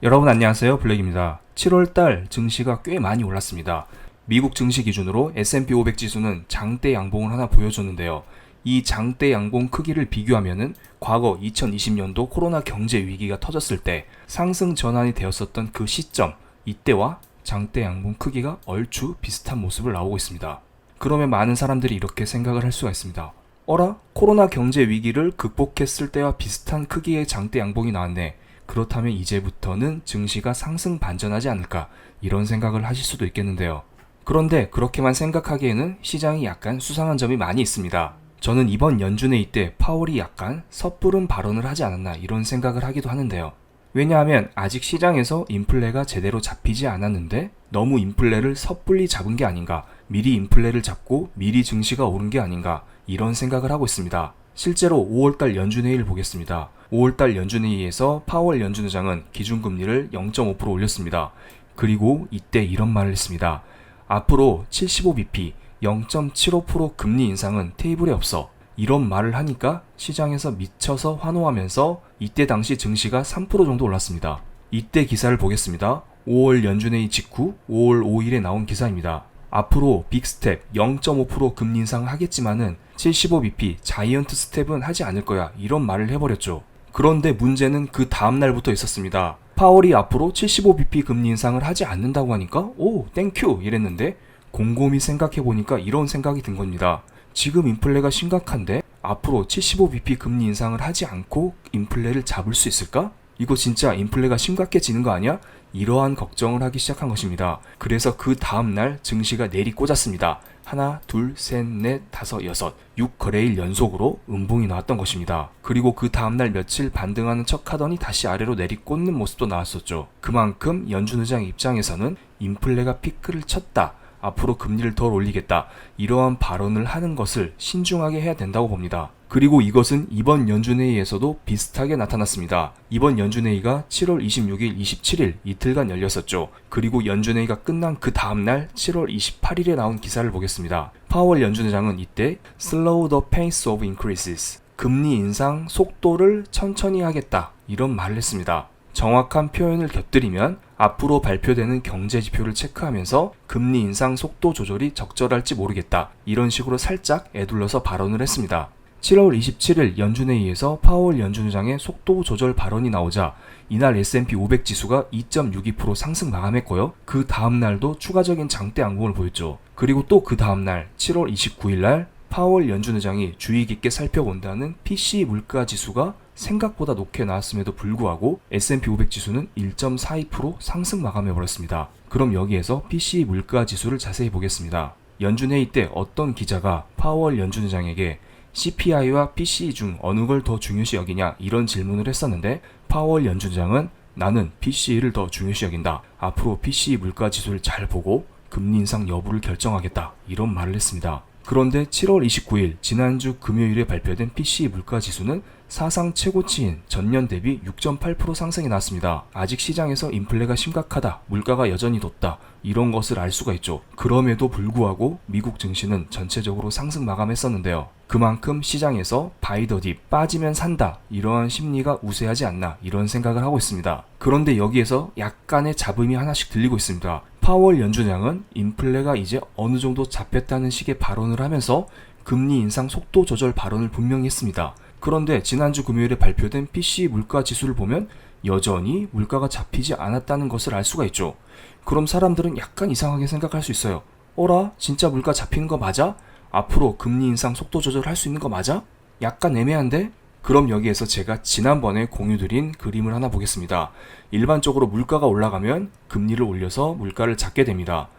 여러분 안녕하세요, 블랙입니다. 7월달 증시가 꽤 많이 올랐습니다. 미국 증시 기준으로 S&P 500 지수는 장대 양봉을 하나 보여줬는데요. 이 장대 양봉 크기를 비교하면은 과거 2020년도 코로나 경제 위기가 터졌을 때 상승 전환이 되었었던 그 시점, 이때와 장대 양봉 크기가 얼추 비슷한 모습을 나오고 있습니다. 그러면 많은 사람들이 이렇게 생각을 할 수가 있습니다. 어라? 코로나 경제 위기를 극복했을 때와 비슷한 크기의 장대 양봉이 나왔네. 그렇다면 이제부터는 증시가 상승 반전하지 않을까, 이런 생각을 하실 수도 있겠는데요. 그런데 그렇게만 생각하기에는 시장이 약간 수상한 점이 많이 있습니다. 저는 이번 연준회의 때 파월이 약간 섣부른 발언을 하지 않았나, 이런 생각을 하기도 하는데요. 왜냐하면 아직 시장에서 인플레가 제대로 잡히지 않았는데 너무 인플레를 섣불리 잡은 게 아닌가, 미리 인플레를 잡고 미리 증시가 오른 게 아닌가, 이런 생각을 하고 있습니다. 실제로 5월달 연준회의를 보겠습니다. 5월달 연준회의에서 파월 연준의장은 기준금리를 0.5% 올렸습니다. 그리고 이때 이런 말을 했습니다. 앞으로 75bp, 0.75% 금리 인상은 테이블에 없어. 이런 말을 하니까 시장에서 미쳐서 환호하면서 이때 당시 증시가 3% 정도 올랐습니다. 이때 기사를 보겠습니다. 5월 연준회의 직후 5월 5일에 나온 기사입니다. 앞으로 빅스텝 0.5% 금리 인상을 하겠지만은 75bp 자이언트 스텝은 하지 않을 거야, 이런 말을 해버렸죠. 그런데 문제는 그 다음날부터 있었습니다. 파월이 앞으로 75bp 금리 인상을 하지 않는다고 하니까 오 땡큐 이랬는데 곰곰이 생각해보니까 이런 생각이 든 겁니다. 지금 인플레가 심각한데 앞으로 75bp 금리 인상을 하지 않고 인플레를 잡을 수 있을까? 이거 진짜 인플레가 심각해지는 거 아니야? 이러한 걱정을 하기 시작한 것입니다. 그래서 그 다음날 증시가 내리꽂았습니다. 하나, 둘, 셋, 넷, 다섯, 여섯, 6거래일 연속으로 음봉이 나왔던 것입니다. 그리고 그 다음날 며칠 반등하는 척 하더니 다시 아래로 내리꽂는 모습도 나왔었죠. 그만큼 연준 의장 입장에서는 인플레가 피크를 쳤다, 앞으로 금리를 더 올리겠다, 이러한 발언을 하는 것을 신중하게 해야 된다고 봅니다. 그리고 이것은 이번 연준회의에서도 비슷하게 나타났습니다. 이번 연준회의가 7월 26일, 27일 이틀간 열렸었죠. 그리고 연준회의가 끝난 그 다음날 7월 28일에 나온 기사를 보겠습니다. 파월 연준의장은 이때 Slow the pace of increases, 금리 인상 속도를 천천히 하겠다, 이런 말을 했습니다. 정확한 표현을 곁들이면 앞으로 발표되는 경제 지표를 체크하면서 금리 인상 속도 조절이 적절할지 모르겠다, 이런 식으로 살짝 애둘러서 발언을 했습니다. 7월 27일 연준회의에서 파월 연준의장의 속도 조절 발언이 나오자 이날 S&P 500 지수가 2.62% 상승 마감했고요. 그 다음날도 추가적인 장대 양봉을 보였죠. 그리고 또 그 다음날 7월 29일날 파월 연준의장이 주의 깊게 살펴본다는 PCE 물가 지수가 생각보다 높게 나왔음에도 불구하고 S&P 500 지수는 1.42% 상승 마감해버렸습니다. 그럼 여기에서 PCE 물가 지수를 자세히 보겠습니다. 연준회의 때 어떤 기자가 파월 연준의장에게 CPI와 PCE 중 어느 걸 더 중요시 여기냐, 이런 질문을 했었는데 파월 연준장은 나는 PCE를 더 중요시 여긴다, 앞으로 PCE 물가 지수를 잘 보고 금리 인상 여부를 결정하겠다, 이런 말을 했습니다. 그런데 7월 29일 지난주 금요일에 발표된 PCE 물가 지수는 사상 최고치인 전년 대비 6.8% 상승이 나왔습니다. 아직 시장에서 인플레가 심각하다, 물가가 여전히 돋다, 이런 것을 알 수가 있죠. 그럼에도 불구하고 미국 증시는 전체적으로 상승 마감했었는데요. 그만큼 시장에서 바이 더 딥, 빠지면 산다, 이러한 심리가 우세하지 않나, 이런 생각을 하고 있습니다. 그런데 여기에서 약간의 잡음이 하나씩 들리고 있습니다. 파월 연준장은 인플레가 이제 어느 정도 잡혔다는 식의 발언을 하면서 금리 인상 속도 조절 발언을 분명히 했습니다. 그런데 지난주 금요일에 발표된 PCE 물가 지수를 보면 여전히 물가가 잡히지 않았다는 것을 알 수가 있죠. 그럼 사람들은 약간 이상하게 생각할 수 있어요. 어라? 진짜 물가 잡히는 거 맞아? 앞으로 금리 인상 속도 조절할 수 있는 거 맞아? 약간 애매한데? 그럼 여기에서 제가 지난번에 공유드린 그림을 하나 보겠습니다. 일반적으로 물가가 올라가면 금리를 올려서 물가를 잡게 됩니다.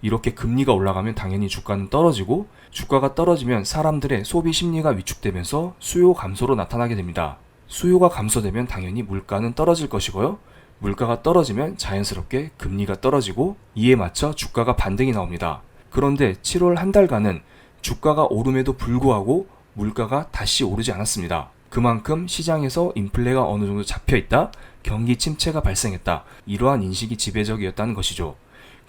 이렇게 금리가 올라가면 당연히 주가는 떨어지고, 주가가 떨어지면 사람들의 소비 심리가 위축되면서 수요 감소로 나타나게 됩니다. 수요가 감소되면 당연히 물가는 떨어질 것이고요. 물가가 떨어지면 자연스럽게 금리가 떨어지고 이에 맞춰 주가가 반등이 나옵니다. 그런데 7월 한 달간은 주가가 오름에도 불구하고 물가가 다시 오르지 않았습니다. 그만큼 시장에서 인플레가 어느 정도 잡혀있다, 경기 침체가 발생했다, 이러한 인식이 지배적이었다는 것이죠.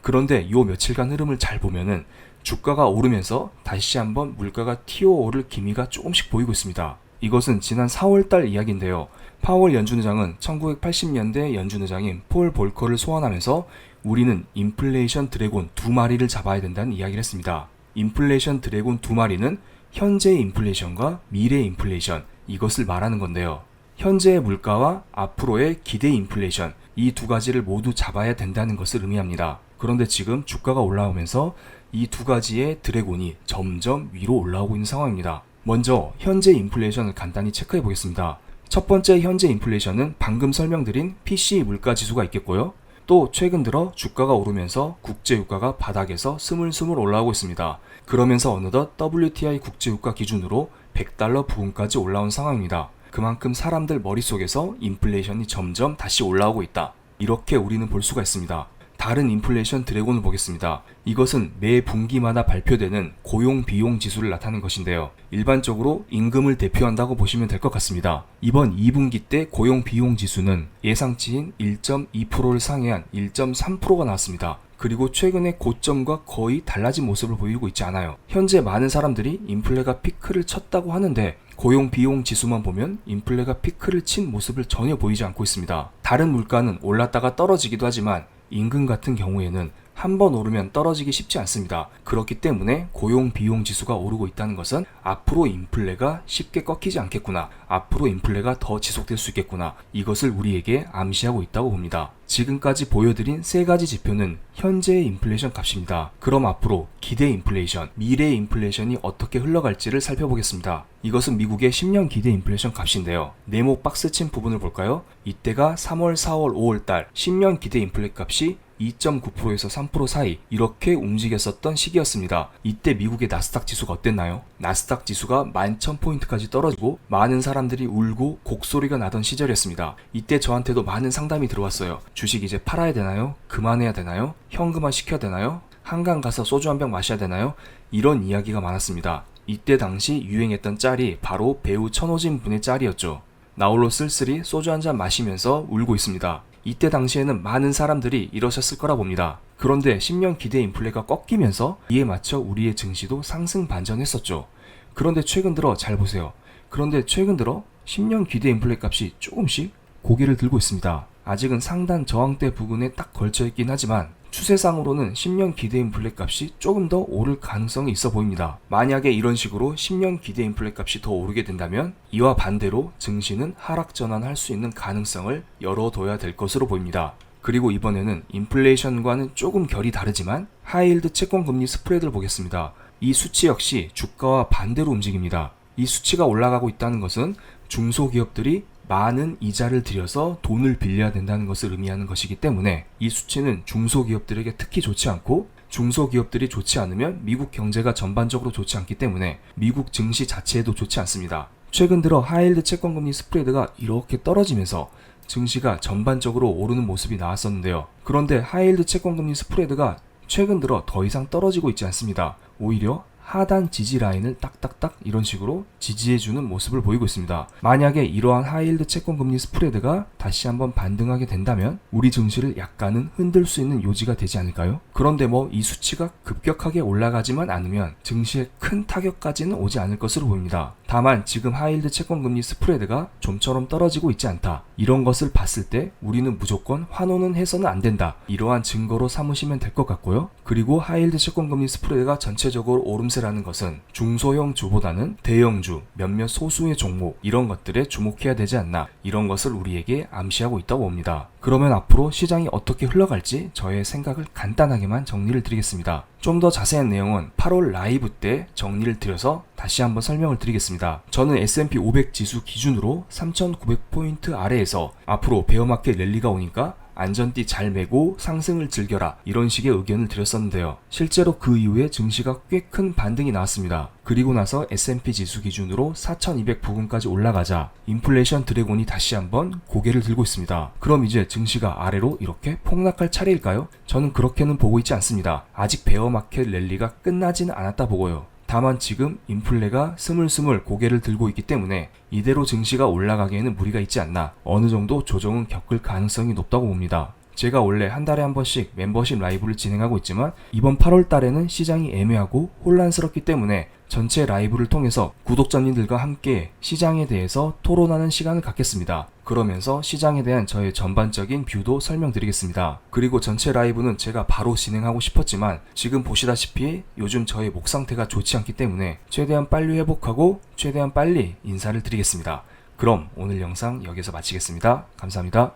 그런데 요 며칠간 흐름을 잘 보면은 주가가 오르면서 다시 한번 물가가 튀어오를 기미가 조금씩 보이고 있습니다. 이것은 지난 4월달 이야기인데요. 파월 연준 의장은 1980년대 연준 의장인 폴 볼커를 소환하면서 우리는 인플레이션 드래곤 2마리를 잡아야 된다는 이야기를 했습니다. 인플레이션 드래곤 2마리는 현재의 인플레이션과 미래의 인플레이션, 이것을 말하는 건데요. 현재의 물가와 앞으로의 기대 인플레이션, 이 두 가지를 모두 잡아야 된다는 것을 의미합니다. 그런데 지금 주가가 올라오면서 이 두 가지의 드래곤이 점점 위로 올라오고 있는 상황입니다. 먼저 현재 인플레이션을 간단히 체크해 보겠습니다. 첫 번째 현재 인플레이션은 방금 설명드린 PCE 물가지수가 있겠고요. 또 최근 들어 주가가 오르면서 국제유가가 바닥에서 스물스물 올라오고 있습니다. 그러면서 어느덧 WTI 국제유가 기준으로 100달러 부근까지 올라온 상황입니다. 그만큼 사람들 머릿속에서 인플레이션이 점점 다시 올라오고 있다. 이렇게 우리는 볼 수가 있습니다. 다른 인플레이션 드래곤을 보겠습니다. 이것은 매 분기마다 발표되는 고용 비용 지수를 나타낸 것인데요. 일반적으로 임금을 대표한다고 보시면 될 것 같습니다. 이번 2분기 때 고용 비용 지수는 예상치인 1.2%를 상회한 1.3%가 나왔습니다. 그리고 최근에 고점과 거의 달라진 모습을 보이고 있지 않아요. 현재 많은 사람들이 인플레가 피크를 쳤다고 하는데 고용 비용 지수만 보면 인플레가 피크를 친 모습을 전혀 보이지 않고 있습니다. 다른 물가는 올랐다가 떨어지기도 하지만 임금 같은 경우에는 한 번 오르면 떨어지기 쉽지 않습니다. 그렇기 때문에 고용 비용 지수가 오르고 있다는 것은 앞으로 인플레가 쉽게 꺾이지 않겠구나, 앞으로 인플레가 더 지속될 수 있겠구나, 이것을 우리에게 암시하고 있다고 봅니다. 지금까지 보여드린 세 가지 지표는 현재의 인플레이션 값입니다. 그럼 앞으로 기대 인플레이션, 미래 인플레이션이 어떻게 흘러갈지를 살펴보겠습니다. 이것은 미국의 10년 기대 인플레이션 값인데요. 네모 박스 친 부분을 볼까요? 이때가 3월, 4월, 5월달 10년 기대 인플레 값이 2.9%에서 3% 사이 이렇게 움직였었던 시기였습니다. 이때 미국의 나스닥 지수가 어땠나요? 나스닥 지수가 11,000포인트까지 떨어지고 많은 사람들이 울고 곡소리가 나던 시절이었습니다. 이때 저한테도 많은 상담이 들어왔어요. 주식 이제 팔아야 되나요? 그만해야 되나요? 현금화 시켜야 되나요? 한강 가서 소주 한 병 마셔야 되나요? 이런 이야기가 많았습니다. 이때 당시 유행했던 짤이 바로 배우 천호진 분의 짤이었죠. 나홀로 쓸쓸히 소주 한 잔 마시면서 울고 있습니다. 이때 당시에는 많은 사람들이 이러셨을 거라 봅니다. 그런데 10년 기대 인플레가 꺾이면서 이에 맞춰 우리의 증시도 상승 반전했었죠. 그런데 최근 들어 잘 보세요. 그런데 최근 들어 10년 기대 인플레 값이 조금씩 고개를 들고 있습니다. 아직은 상단 저항대 부근에 딱 걸쳐 있긴 하지만 추세상으로는 10년 기대 인플레 값이 조금 더 오를 가능성이 있어 보입니다. 만약에 이런 식으로 10년 기대 인플레 값이 더 오르게 된다면 이와 반대로 증시는 하락 전환할 수 있는 가능성을 열어둬야 될 것으로 보입니다. 그리고 이번에는 인플레이션과는 조금 결이 다르지만 하이힐드 채권 금리 스프레드를 보겠습니다. 이 수치 역시 주가와 반대로 움직입니다. 이 수치가 올라가고 있다는 것은 중소기업들이 많은 이자를 들여서 돈을 빌려야 된다는 것을 의미하는 것이기 때문에 이 수치는 중소기업들에게 특히 좋지 않고, 중소기업들이 좋지 않으면 미국 경제가 전반적으로 좋지 않기 때문에 미국 증시 자체에도 좋지 않습니다. 최근 들어 하이힐드 채권금리 스프레드가 이렇게 떨어지면서 증시가 전반적으로 오르는 모습이 나왔었는데요. 그런데 하이힐드 채권금리 스프레드가 최근 들어 더 이상 떨어지고 있지 않습니다. 오히려 하단 지지 라인을 딱딱딱 이런 식으로 지지해주는 모습을 보이고 있습니다. 만약에 이러한 하이힐드 채권 금리 스프레드가 다시 한번 반등하게 된다면 우리 증시를 약간은 흔들 수 있는 요지가 되지 않을까요? 그런데 이 수치가 급격하게 올라가지만 않으면 증시에 큰 타격까지는 오지 않을 것으로 보입니다. 다만 지금 하이힐드 채권 금리 스프레드가 좀처럼 떨어지고 있지 않다, 이런 것을 봤을 때 우리는 무조건 환호는 해서는 안 된다, 이러한 증거로 삼으시면 될 것 같고요. 그리고 하이힐드 채권 금리 스프레드가 전체적으로 오름세라는 것은 중소형 주보다는 대형주, 몇몇 소수의 종목, 이런 것들에 주목해야 되지 않나, 이런 것을 우리에게 암시하고 있다고 봅니다. 그러면 앞으로 시장이 어떻게 흘러갈지 저의 생각을 간단하게만 정리를 드리겠습니다. 좀 더 자세한 내용은 8월 라이브 때 정리를 드려서 다시 한번 설명을 드리겠습니다. 저는 S&P 500 지수 기준으로 3,900포인트 아래에서 앞으로 베어마켓 랠리가 오니까 안전띠 잘 매고 상승을 즐겨라, 이런 식의 의견을 드렸었는데요. 실제로 그 이후에 증시가 꽤 큰 반등이 나왔습니다. 그리고 나서 S&P 지수 기준으로 4,200 부근까지 올라가자 인플레이션 드래곤이 다시 한번 고개를 들고 있습니다. 그럼 이제 증시가 아래로 이렇게 폭락할 차례일까요? 저는 그렇게는 보고 있지 않습니다. 아직 베어마켓 랠리가 끝나지는 않았다 보고요. 다만 지금 인플레가 스물스물 고개를 들고 있기 때문에 이대로 증시가 올라가기에는 무리가 있지 않나, 어느 정도 조정은 겪을 가능성이 높다고 봅니다. 제가 원래 한 달에 한 번씩 멤버십 라이브를 진행하고 있지만 이번 8월 달에는 시장이 애매하고 혼란스럽기 때문에 전체 라이브를 통해서 구독자님들과 함께 시장에 대해서 토론하는 시간을 갖겠습니다. 그러면서 시장에 대한 저의 전반적인 뷰도 설명드리겠습니다. 그리고 전체 라이브는 제가 바로 진행하고 싶었지만 지금 보시다시피 요즘 저의 목 상태가 좋지 않기 때문에 최대한 빨리 회복하고 최대한 빨리 인사를 드리겠습니다. 그럼 오늘 영상 여기서 마치겠습니다. 감사합니다.